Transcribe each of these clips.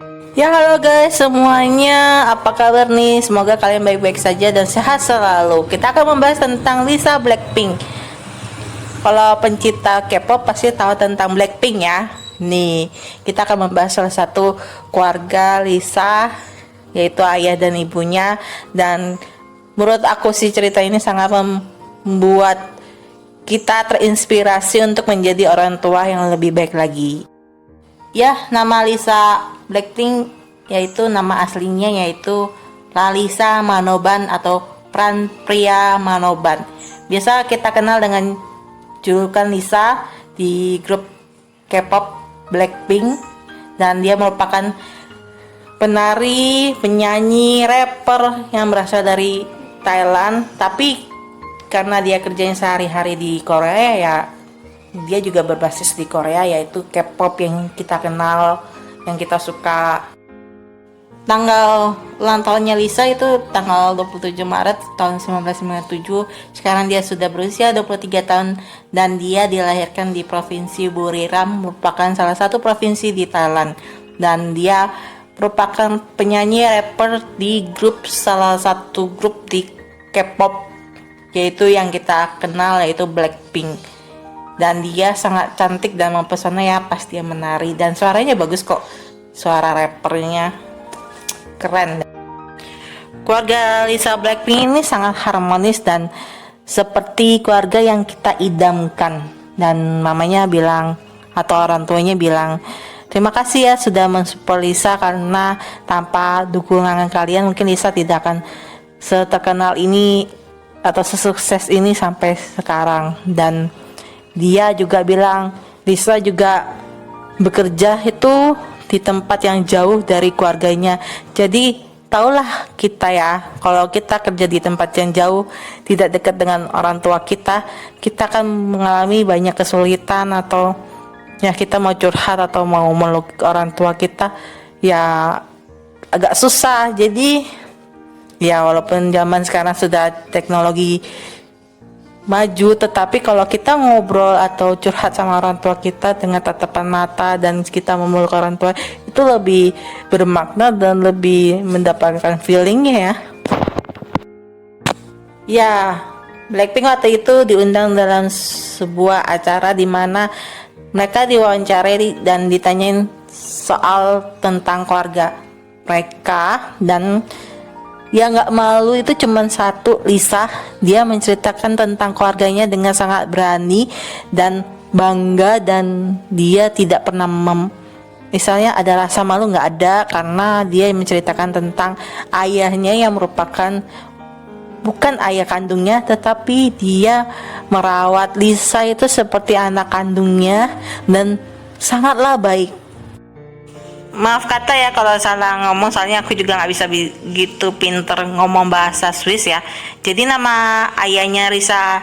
Ya halo guys semuanya, apa kabar nih? Semoga kalian baik-baik saja dan sehat selalu. Kita akan membahas tentang Lisa Blackpink. Kalau pencinta K-pop pasti tahu tentang Blackpink ya. Nih, kita akan membahas salah satu keluarga Lisa, yaitu ayah dan ibunya. Dan menurut aku sih cerita ini sangat membuat kita terinspirasi untuk menjadi orang tua yang lebih baik lagi. Ya, nama Lisa Blackpink yaitu nama aslinya yaitu Lalisa Manoban atau Pranpriya Manoban. Biasa kita kenal dengan julukan Lisa di grup K-pop Blackpink, dan dia merupakan penari, penyanyi, rapper yang berasal dari Thailand. Tapi karena dia kerjanya sehari-hari di Korea ya, dia juga berbasis di Korea, yaitu K-pop yang kita kenal, yang kita suka. Tanggal ulang tahunnya Lisa itu tanggal 27 Maret tahun 1997. Sekarang dia sudah berusia 23 tahun dan dia dilahirkan di Provinsi Buriram, merupakan salah satu provinsi di Thailand. Dan dia merupakan penyanyi rapper di salah satu grup di K-pop, yaitu yang kita kenal yaitu Blackpink. Dan dia sangat cantik dan mempesona ya pas dia menari, dan suaranya bagus kok, suara rappernya keren. Keluarga Lisa Blackpink ini sangat harmonis dan seperti keluarga yang kita idamkan. Dan mamanya bilang atau orang tuanya bilang, terima kasih ya sudah mensupport Lisa, karena tanpa dukungan kalian mungkin Lisa tidak akan seterkenal ini atau sesukses ini sampai sekarang. Dan dia juga bilang Lisa juga bekerja itu di tempat yang jauh dari keluarganya. Jadi taulah kita ya, kalau kita kerja di tempat yang jauh, tidak dekat dengan orang tua kita akan mengalami banyak kesulitan, atau ya kita mau curhat atau mau meluk orang tua kita ya agak susah. Jadi ya walaupun zaman sekarang sudah teknologi maju, tetapi kalau kita ngobrol atau curhat sama orang tua kita dengan tatapan mata dan kita memeluk orang tua, itu lebih bermakna dan lebih mendapatkan feelingnya ya. Ya, Blackpink waktu itu diundang dalam sebuah acara di mana mereka diwawancarai dan ditanyain soal tentang keluarga mereka, dan ya nggak malu itu cuman satu, Lisa. Dia menceritakan tentang keluarganya dengan sangat berani dan bangga, dan dia tidak pernah misalnya ada rasa malu, nggak ada, karena dia menceritakan tentang ayahnya yang merupakan bukan ayah kandungnya, tetapi dia merawat Lisa itu seperti anak kandungnya dan sangatlah baik. Maaf kata ya kalau salah ngomong, soalnya aku juga nggak bisa begitu pinter ngomong bahasa Swiss ya. Jadi nama ayahnya Lisa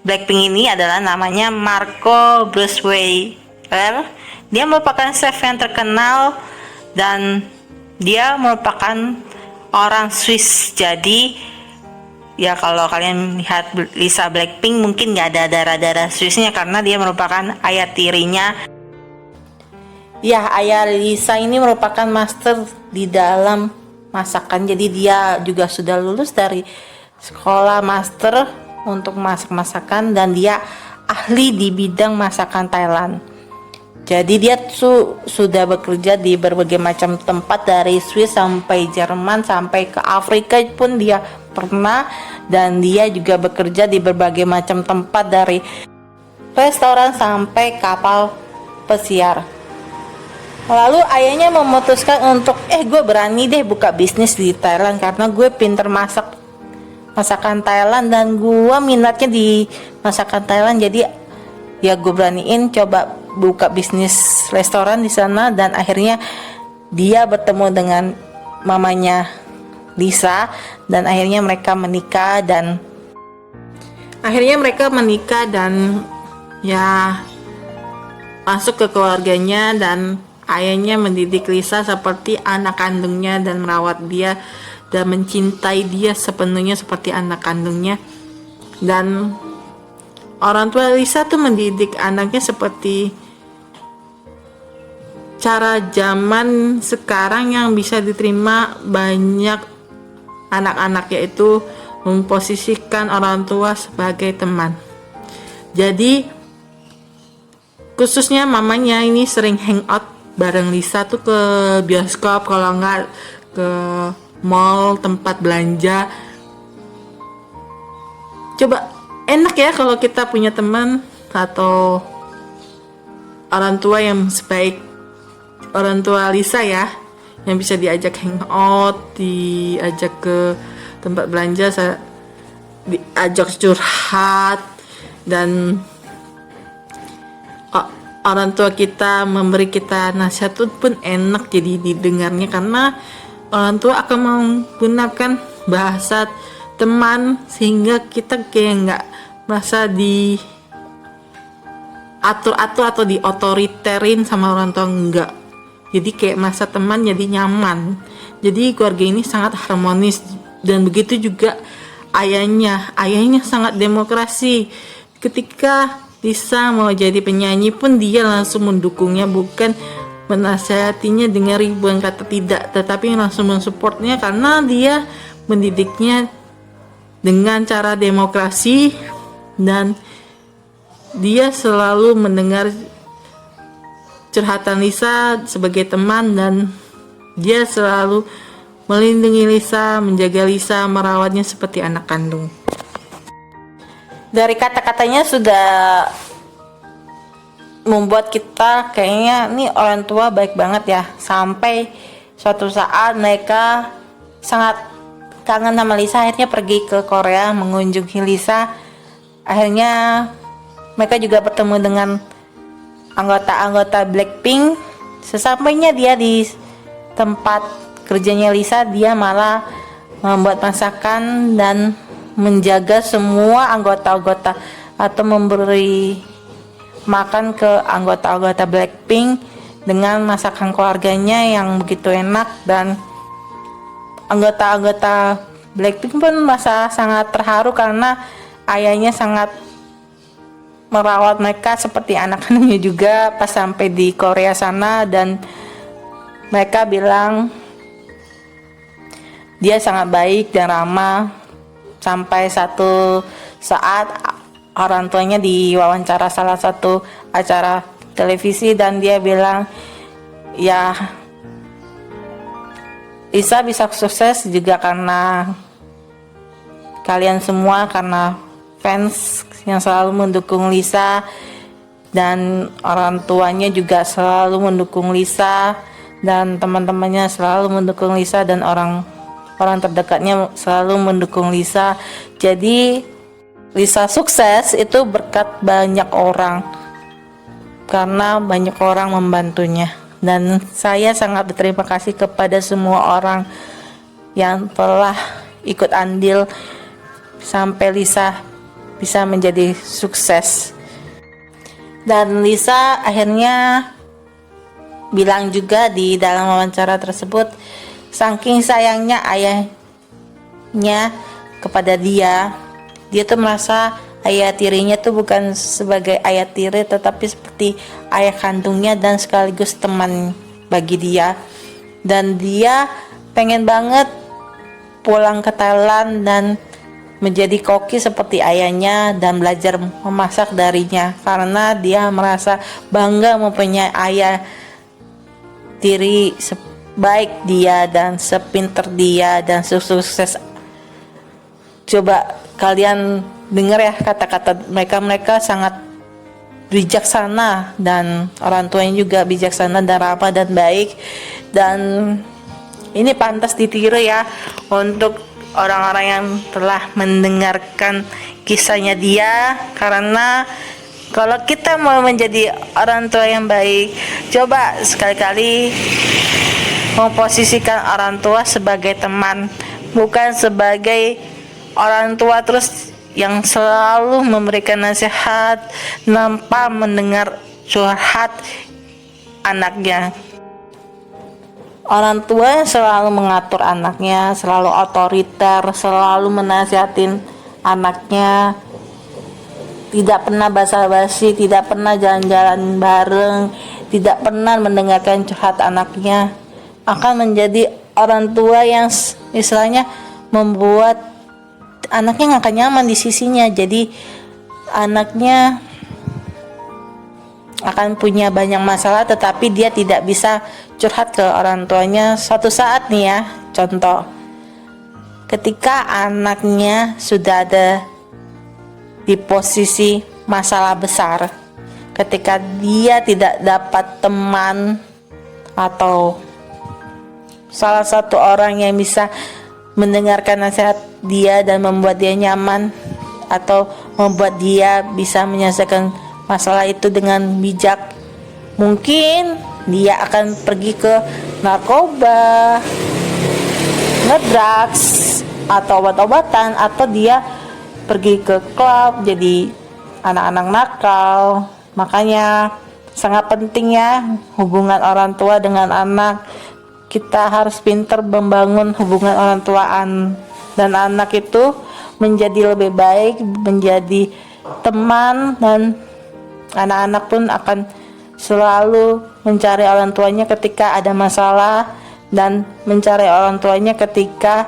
Blackpink ini adalah namanya Marco Brusweiler. Dia merupakan chef yang terkenal dan dia merupakan orang Swiss. Jadi ya kalau kalian lihat Lisa Blackpink mungkin nggak ada darah-darah Swissnya, karena dia merupakan ayah tirinya. Ya, ayah Lisa ini merupakan master di dalam masakan. Jadi dia juga sudah lulus dari sekolah master untuk masak-masakan, dan dia ahli di bidang masakan Thailand. Jadi dia sudah bekerja di berbagai macam tempat, dari Swiss sampai Jerman sampai ke Afrika pun dia pernah, dan dia juga bekerja di berbagai macam tempat, dari restoran sampai kapal pesiar. Lalu ayahnya memutuskan untuk gue berani deh buka bisnis di Thailand, karena gue pinter masakan Thailand dan gue minatnya di masakan Thailand. Jadi ya gue beraniin coba buka bisnis restoran di sana, dan akhirnya dia bertemu dengan mamanya Lisa, dan akhirnya mereka menikah dan ya masuk ke keluarganya, dan ayahnya mendidik Lisa seperti anak kandungnya dan merawat dia dan mencintai dia sepenuhnya seperti anak kandungnya. Dan orang tua Lisa tuh mendidik anaknya seperti cara zaman sekarang yang bisa diterima banyak anak-anak, yaitu memposisikan orang tua sebagai teman. Jadi khususnya mamanya ini sering hangout bareng Lisa tuh ke bioskop, kalau nggak ke mall, tempat belanja. Coba enak ya kalau kita punya teman atau orang tua yang sebaik orang tua Lisa ya, yang bisa diajak hangout, diajak ke tempat belanja, diajak curhat, dan orang tua kita memberi kita nasihat itu pun enak jadi didengarnya, karena orang tua akan menggunakan bahasa teman sehingga kita kayak nggak merasa di atur-atur atau diotoriterin sama orang tua, enggak. Jadi kayak masa teman, jadi nyaman. Jadi keluarga ini sangat harmonis, dan begitu juga ayahnya sangat demokrasi. Ketika Lisa mau jadi penyanyi pun dia langsung mendukungnya, bukan menasihatinya dengan ribuan kata, tidak, tetapi langsung mensupportnya karena dia mendidiknya dengan cara demokrasi, dan dia selalu mendengar curhatan Lisa sebagai teman, dan dia selalu melindungi Lisa, menjaga Lisa, merawatnya seperti anak kandung. Dari kata-katanya sudah membuat kita kayaknya nih orang tua baik banget ya. Sampai suatu saat mereka sangat kangen sama Lisa, akhirnya pergi ke Korea mengunjungi Lisa. Akhirnya mereka juga bertemu dengan anggota-anggota Blackpink. Sesampainya dia di tempat kerjanya Lisa, dia malah membuat masakan dan menjaga semua anggota-anggota atau memberi makan ke anggota-anggota Blackpink dengan masakan keluarganya yang begitu enak, dan anggota-anggota Blackpink pun merasa sangat terharu karena ayahnya sangat merawat mereka seperti anak-anaknya juga pas sampai di Korea sana, dan mereka bilang dia sangat baik dan ramah. Sampai satu saat orang tuanya diwawancara salah satu acara televisi, dan dia bilang ya Lisa bisa sukses juga karena kalian semua, karena fans yang selalu mendukung Lisa, dan orang tuanya juga selalu mendukung Lisa, dan teman-temannya selalu mendukung Lisa, dan orang terdekatnya selalu mendukung Lisa. Jadi Lisa sukses itu berkat banyak orang, karena banyak orang membantunya. Dan saya sangat berterima kasih kepada semua orang yang telah ikut andil sampai Lisa bisa menjadi sukses. Dan Lisa akhirnya bilang juga di dalam wawancara tersebut, saking sayangnya ayahnya kepada dia tuh merasa ayah tirinya tuh bukan sebagai ayah tiri, tetapi seperti ayah kandungnya dan sekaligus teman bagi dia. Dan dia pengen banget pulang ke Thailand dan menjadi koki seperti ayahnya dan belajar memasak darinya, karena dia merasa bangga mempunyai ayah tiri baik dia dan sepinter dia dan sukses. Coba kalian dengar ya kata-kata mereka sangat bijaksana, dan orang tuanya juga bijaksana dan ramah dan baik, dan ini pantas ditiru ya untuk orang-orang yang telah mendengarkan kisahnya dia. Karena kalau kita mau menjadi orang tua yang baik, coba sekali-kali memposisikan orang tua sebagai teman, bukan sebagai orang tua terus yang selalu memberikan nasihat tanpa mendengar curhat anaknya. Orang tua selalu mengatur anaknya, selalu otoriter, selalu menasihatin anaknya, tidak pernah basa-basi, tidak pernah jalan-jalan bareng, tidak pernah mendengarkan curhat anaknya, akan menjadi orang tua yang istilahnya membuat anaknya nggak akan nyaman di sisinya. Jadi anaknya akan punya banyak masalah, tetapi dia tidak bisa curhat ke orang tuanya. Suatu saat nih ya, contoh, ketika anaknya sudah ada di posisi masalah besar, ketika dia tidak dapat teman atau salah satu orang yang bisa mendengarkan nasihat dia dan membuat dia nyaman, atau membuat dia bisa menyelesaikan masalah itu dengan bijak, mungkin dia akan pergi ke narkoba, ngedrugs, atau obat-obatan, atau dia pergi ke klub jadi anak-anak nakal. Makanya sangat penting ya hubungan orang tua dengan anak. Kita harus pintar membangun hubungan orang tuaan dan anak itu menjadi lebih baik, menjadi teman, dan anak-anak pun akan selalu mencari orang tuanya ketika ada masalah, dan mencari orang tuanya ketika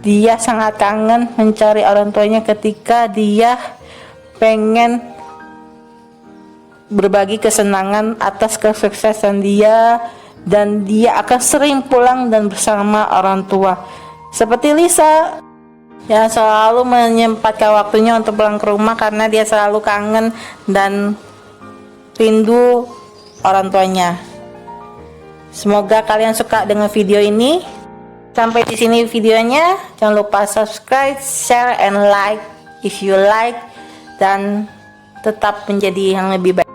dia sangat kangen, mencari orang tuanya ketika dia pengen berbagi kesenangan atas kesuksesan dia, dan dia akan sering pulang dan bersama orang tua. Seperti Lisa yang selalu menyempatkan waktunya untuk pulang ke rumah karena dia selalu kangen dan rindu orang tuanya. Semoga kalian suka dengan video ini. Sampai di sini videonya. Jangan lupa subscribe, share, and like if you like, dan tetap menjadi yang lebih baik.